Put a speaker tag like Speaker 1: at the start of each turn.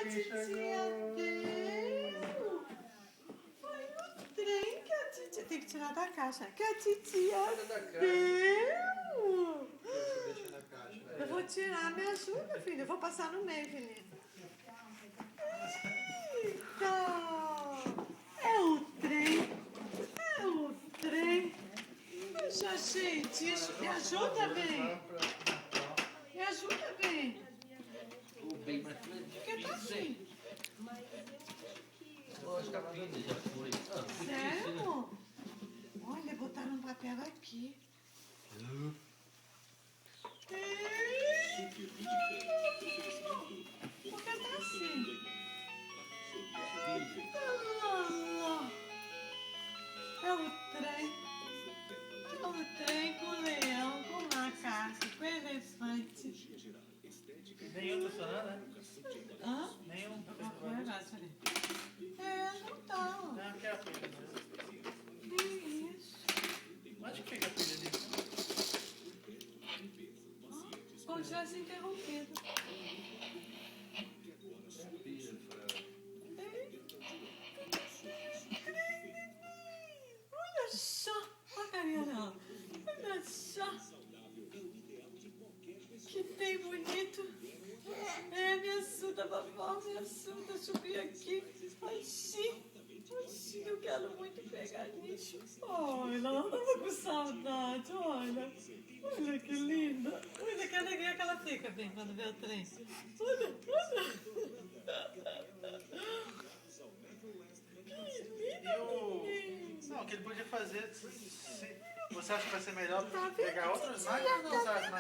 Speaker 1: titia veio. Foi o trem que a titia... Tem que tirar da caixa. Que a titia veio.
Speaker 2: Deixa na caixa.
Speaker 1: Eu vou tirar, me ajuda, filho. Eu vou passar no meio, Felipe. Eita! É o trem. É o trem. Eu já achei disso. Me ajuda, bem. Me ajuda, bem.
Speaker 3: Bem, mas
Speaker 1: Porque tá assim.
Speaker 3: Lógico, a pilha já foi.
Speaker 1: Sério? Olha, botaram um papel aqui. Porque tá assim. É o trem. É o trem com o leão, com o macaco, com o elefante.
Speaker 2: Nenhum tá funcionando, né?
Speaker 1: Hã?
Speaker 2: Nenhum tá
Speaker 1: Verdade,
Speaker 2: funcionando.
Speaker 1: peraí. É, não tá.
Speaker 2: Não, que é a pilha mesmo.
Speaker 1: Que isso?
Speaker 2: Onde que fica a pilha ali?
Speaker 1: Como se tivesse interrompido. Olha só. Olha a carinha dela. Olha só. Que tem bonito. É, me assusta, vovó, me assusta. Subir aqui. Ai, sim. Ai, sim, eu quero muito pegar nisso. Olha, ela tava com saudade, olha. Olha que linda. Olha que alegria que ela fica, bem, quando vê o trem. Olha, olha. Que lindo.
Speaker 2: Não, o que ele podia fazer, se você acha que vai ser melhor
Speaker 1: Tá vendo,
Speaker 2: pegar outros
Speaker 1: titia?
Speaker 2: naipes ou não
Speaker 1: Tá
Speaker 2: usar as
Speaker 1: vendo?
Speaker 2: naipes?